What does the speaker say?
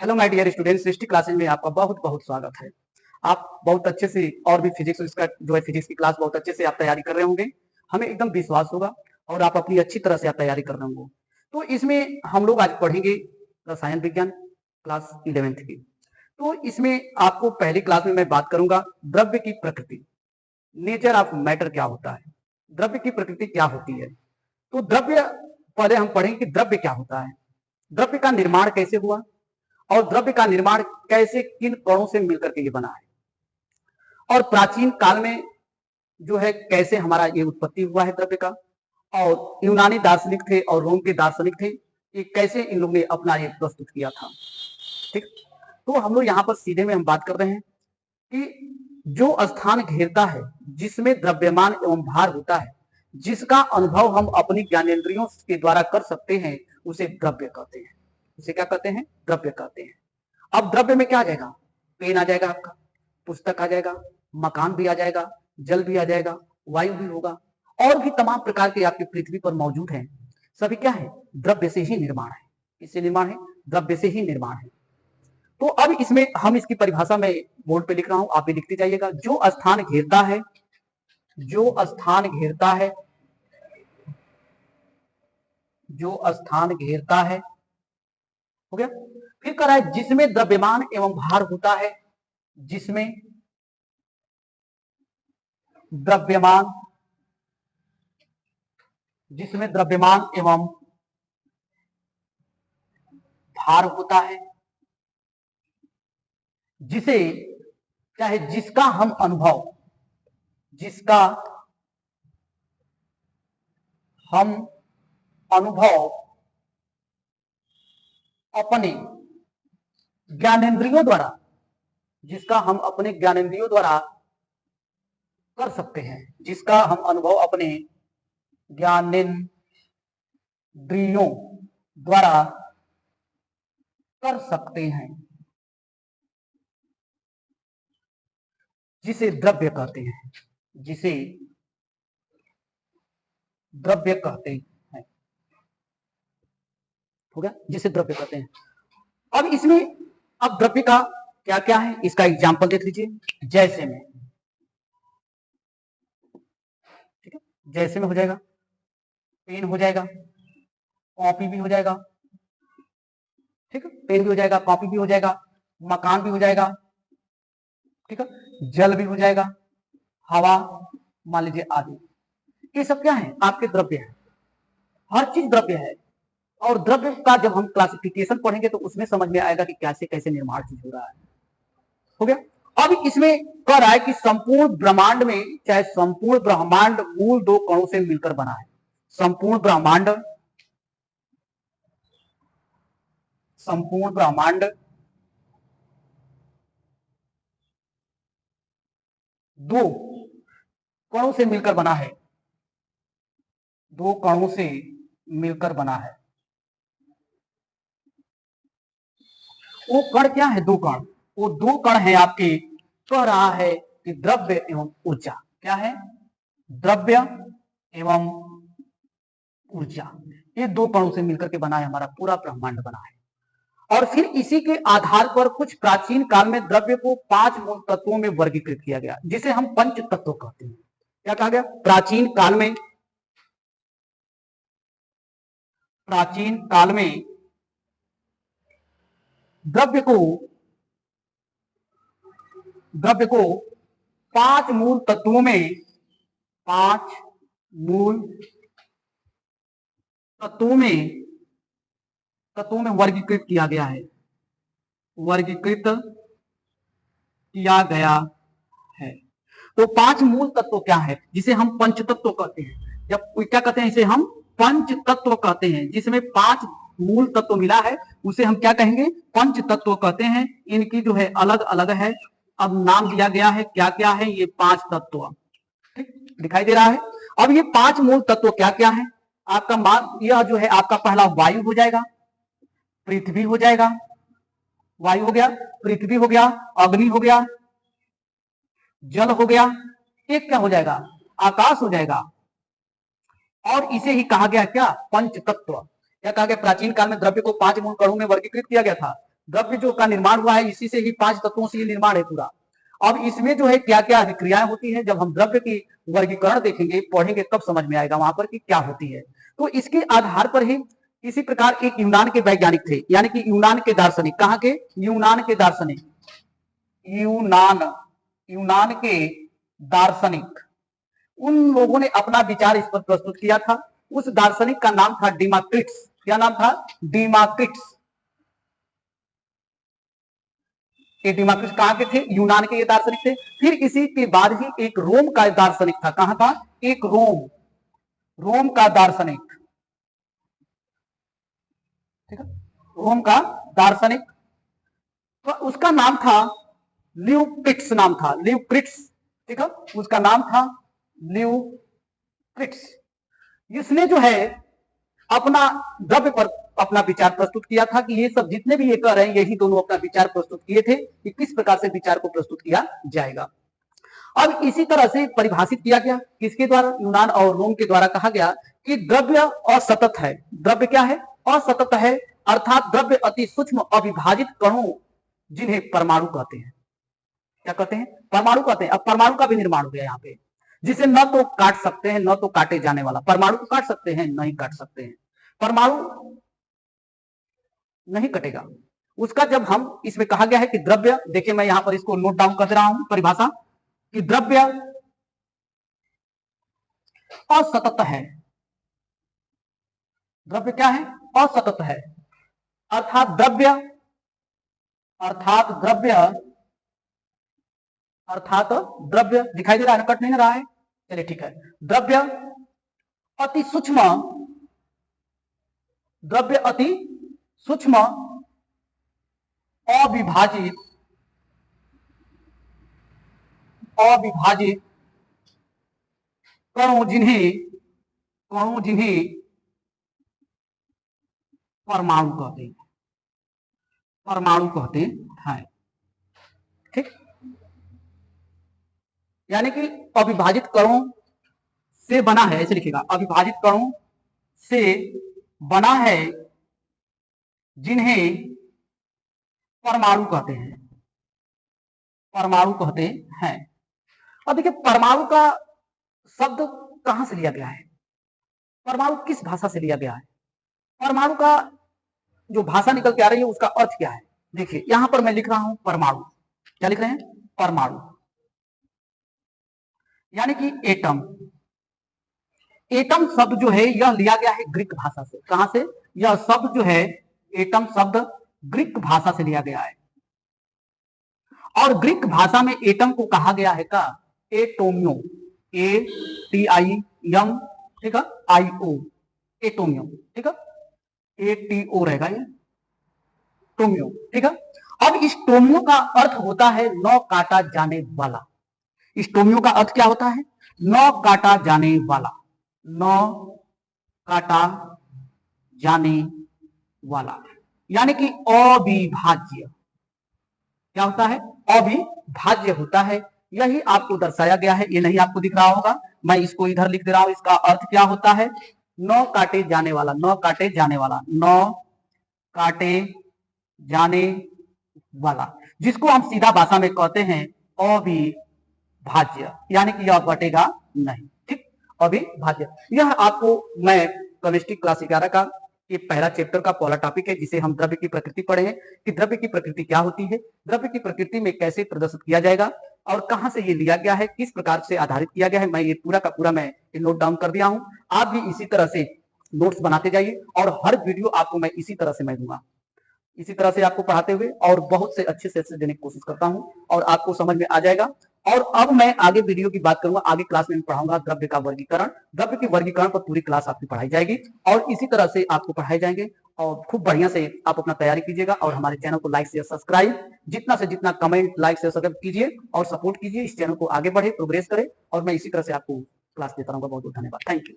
Hello my dear students, Srishti classes में आपका बहुत बहुत स्वागत है। आप बहुत अच्छे से और भी फिजिक्स इसका जो है फिजिक्स की क्लास बहुत अच्छे से आप तैयारी कर रहे होंगे। हमें एकदम विश्वास होगा और आप अपनी अच्छी तरह से आप तैयारी कर रहे होंगे। तो इसमें हम लोग आज पढ़ेंगे रसायन विज्ञान क्लास 11th की। तो इसमें आपको पहली क्लास में मैं बात करूंगा द्रव्य की प्रकृति, नेचर ऑफ मैटर क्या होता है, द्रव्य की प्रकृति क्या होती है। तो द्रव्य पहले हम पढ़ेंगे कि द्रव्य क्या होता है, द्रव्य का निर्माण कैसे हुआ और द्रव्य का निर्माण कैसे किन कणों से मिलकर के ये बना है, और प्राचीन काल में जो है कैसे हमारा ये उत्पत्ति हुआ है द्रव्य का, और यूनानी दार्शनिक थे और रोम के दार्शनिक थे, ये कैसे इन लोगों ने अपना ये प्रस्तुत किया था। ठीक, तो हम लोग यहाँ पर सीधे में हम बात कर रहे हैं कि जो स्थान घेरता है जिसमें द्रव्यमान एवं भार होता है, जिसका अनुभव हम अपनी ज्ञानेंद्रियों के द्वारा कर सकते हैं, उसे द्रव्य कहते हैं। उसे क्या कहते हैं? द्रव्य कहते हैं। अब द्रव्य में क्या आ जाएगा? पेन आ जाएगा, आपका पुस्तक आ जाएगा, मकान भी आ जाएगा, जल भी आ जाएगा, वायु भी होगा, और भी तमाम प्रकार के आपकी पृथ्वी पर मौजूद हैं। सभी क्या है? द्रव्य से ही निर्माण है। किससे निर्माण है? द्रव्य से ही निर्माण है। तो अब इसमें हम इसकी परिभाषा में बोर्ड पे लिख रहा हूं, आप भी लिखते जाइएगा। जो स्थान घेरता है, जो स्थान घेरता है, जो स्थान घेरता है, हो गया। फिर कह रहा है जिसमें द्रव्यमान एवं भार होता है, जिसमें द्रव्यमान, जिसमें द्रव्यमान एवं भार होता है, जिसे चाहे जिसका हम अनुभव, जिसका हम अनुभव अपने ज्ञानेंद्रियों द्वारा, जिसका हम अपने ज्ञानेंद्रियों द्वारा कर सकते हैं, जिसका हम अनुभव अपने ज्ञानेंद्रियों द्वारा कर सकते हैं, जिसे द्रव्य कहते हैं, जिसे द्रव्य कहते हैं। हो गया, जिसे द्रव्य कहते हैं। अब इसमें अब द्रव्य का क्या क्या है, इसका एग्जाम्पल देख लीजिए। जैसे में, ठीक है, जैसे में हो जाएगा पेन, हो जाएगा कॉपी भी हो जाएगा, ठीक है, पेन भी हो जाएगा, कॉपी भी हो जाएगा, मकान भी हो जाएगा, ठीक है, जल भी हो जाएगा, हवा मान लीजिए आदि। ये सब क्या है? आपके द्रव्य है। हर चीज द्रव्य है। और द्रव्य का जब हम क्लासिफिकेशन पढ़ेंगे तो उसमें समझ में आएगा कि कैसे कैसे निर्माण चीज हो रहा है। हो गया। अब इसमें कह रहा है कि संपूर्ण ब्रह्मांड में, चाहे संपूर्ण ब्रह्मांड मूल दो कणों से मिलकर बना है। संपूर्ण ब्रह्मांड, संपूर्ण ब्रह्मांड दो कणों से मिलकर बना है, दो कणों से मिलकर बना है। वो कण क्या है? दो कण। वो दो कण है आपके, कह रहा है कि द्रव्य एवं ऊर्जा। क्या है? द्रव्य एवं ऊर्जा। ये दो कणों से मिलकर के बना है, हमारा पूरा ब्रह्मांड बना है। और फिर इसी के आधार पर कुछ प्राचीन काल में द्रव्य को 5 मूल तत्वों में वर्गीकृत किया गया, जिसे हम पंच तत्व कहते हैं। क्या कहा गया? प्राचीन काल में, प्राचीन काल में द्रव्य को, द्रव्य को 5 मूल तत्वों में, 5 मूल तत्वों में, तत्वों में वर्गीकृत किया गया है, वर्गीकृत किया गया है। तो 5 मूल तत्व क्या है? जिसे हम पंच तत्व कहते हैं। जब क्या कहते हैं? इसे हम पंच तत्व कहते हैं। जिसमें 5 मूल तत्व मिला है उसे हम क्या कहेंगे? पंच तत्व कहते हैं। इनकी जो है अलग अलग है, अब नाम दिया गया है। क्या क्या है ये 5 तत्व? ठीक, दिखाई दे रहा है। अब ये 5 मूल तत्व क्या क्या है? आपका मान यह जो है आपका पहला वायु हो जाएगा, पृथ्वी हो जाएगा, वायु हो गया, पृथ्वी हो गया, अग्नि हो गया, जल हो गया, एक क्या हो जाएगा? आकाश हो जाएगा। और इसे ही कहा गया क्या? पंच तत्व। क्या कहा गया? प्राचीन काल में द्रव्य को 5 मूल कणों में वर्गीकृत किया गया था। द्रव्य जो का निर्माण हुआ है इसी से ही 5 तत्वों से ये निर्माण है पूरा। अब इसमें जो है क्या क्या अभिक्रियाएं होती हैं, जब हम द्रव्य की वर्गीकरण देखेंगे पढ़ेंगे तब समझ में आएगा वहां पर कि क्या होती है। तो इसके आधार पर ही इसी प्रकार एक यूनान के वैज्ञानिक थे, यानी कि यूनान के दार्शनिक, कहां के, यूनान के दार्शनिक, यूनान के दार्शनिक, उन लोगों ने अपना विचार इस पर प्रस्तुत किया था। उस दार्शनिक का नाम था डिमाक्रिट्स। क्या नाम था, डिमाक्रिट्स। ये डिमाक्रिट्स कहां के थे, यूनान के ये दार्शनिक थे। फिर इसी के बाद ही एक रोम का दार्शनिक था, कहां था, एक रोम का दार्शनिक, ठीक है, रोम का दार्शनिक, तो उसका नाम था ल्यूक्रिट्स, नाम था ल्यूक्रिट्स, ठीक है, उसका नाम था ल्यूक्रिट्स। इसने जो है अपना द्रव्य पर अपना विचार प्रस्तुत किया था कि ये सब जितने भी ये कर रहे हैं यही दोनों अपना विचार प्रस्तुत किए थे कि किस प्रकार से विचार को प्रस्तुत किया जाएगा। अब इसी तरह से परिभाषित किया गया, किसके द्वारा, यूनान और रोम के द्वारा कहा गया कि द्रव्य असतत है। द्रव्य क्या है, असतत है, अर्थात द्रव्य अति सूक्ष्म अविभाजित कणों जिन्हें परमाणु कहते हैं। क्या कहते हैं, परमाणु कहते हैं। अब परमाणु का भी निर्माण हो गया यहाँ पे, जिसे न तो काट सकते हैं न तो काटे जाने वाला। परमाणु को काट सकते हैं, नहीं काट सकते हैं, परमाणु नहीं कटेगा उसका। जब हम इसमें कहा गया है कि द्रव्य, देखिए मैं यहां पर इसको नोट डाउन कर दे रहा हूं परिभाषा, कि द्रव्य असतत है। द्रव्य क्या है, असतत है, अर्थात द्रव्य, अर्थात द्रव्य दिखाई दे रहा है, कट नहीं रहा है, चलिए ठीक है। द्रव्य अति सूक्ष्म, द्रव्य अति सूक्ष्म अविभाजित कणों जिन्हें परमाणु कहते हैं, ठीक। यानी कि अविभाजित कणों से बना है, ऐसे लिखेगा, अविभाजित कणों से बना है जिन्हें परमाणु कहते हैं। अब देखिए परमाणु का शब्द कहां से लिया गया है, परमाणु किस भाषा से लिया गया है, परमाणु का जो भाषा निकल के आ रही है उसका अर्थ क्या है। देखिए यहां पर मैं लिख रहा हूं परमाणु, क्या लिख रहे हैं, परमाणु, यानी कि एटम। एटम शब्द जो है यह लिया गया है ग्रीक भाषा से। कहां से, यह शब्द जो है एटम शब्द ग्रीक भाषा से लिया गया है, और ग्रीक भाषा में एटम को कहा गया है का एटोमियो, ATIM, ठीक है, IO, एटोमियो, ठीक है, ATO रहेगा ये, टोमियो, ठीक है। अब इस टोमियो का अर्थ होता है न काटा जाने वाला। इस टोमियो का अर्थ क्या होता है, न काटा जाने वाला, न काटा जाने वाला, यानी कि अविभाज्य। क्या होता है, अविभाज्य होता है, यही आपको दर्शाया गया है। ये नहीं आपको दिख रहा होगा, मैं इसको इधर लिख दे रहा हूं। इसका अर्थ क्या होता है, न काटे जाने वाला, न काटे जाने वाला, न काटे जाने वाला, जिसको हम सीधा भाषा में कहते हैं अविभाज्य, यानी कि यह कटेगा नहीं, ठीक, अविभाज्य। यह आपको मैं केमिस्ट्री क्लास 11 का ये पहला चैप्टर का पहला टॉपिक है, जिसे हम द्रव्य की प्रकृति पढ़े हैं कि द्रव्य की प्रकृति क्या होती है, द्रव्य की प्रकृति में कैसे प्रदर्शित किया जाएगा और कहां से ये लिया गया है, किस प्रकार से आधारित किया गया है। मैं ये पूरा का पूरा मैं नोट डाउन कर दिया हूं। आप भी इसी तरह से नोट्स बनाते जाइए और हर वीडियो आपको मैं इसी तरह से मैं दूंगा, इसी तरह से आपको पढ़ाते हुए, और बहुत से अच्छे देने की कोशिश करता हूं और आपको समझ में आ जाएगा। और अब मैं आगे वीडियो की बात करूंगा, आगे क्लास में पढ़ाऊंगा द्रव्य का वर्गीकरण। द्रव्य के वर्गीकरण पर पूरी क्लास आपकी पढ़ाई जाएगी और इसी तरह से आपको पढ़ाए जाएंगे, और खूब बढ़िया से आप अपना तैयारी कीजिएगा। और हमारे चैनल को लाइक शेयर सब्सक्राइब, जितना से जितना कमेंट लाइक शेयर सब्सक्राइब कीजिए और सपोर्ट कीजिए, इस चैनल को आगे बढ़े, प्रोग्रेस करे। और मैं इसी तरह से आपको क्लास देता रहूंगा। बहुत बहुत धन्यवाद, थैंक यू।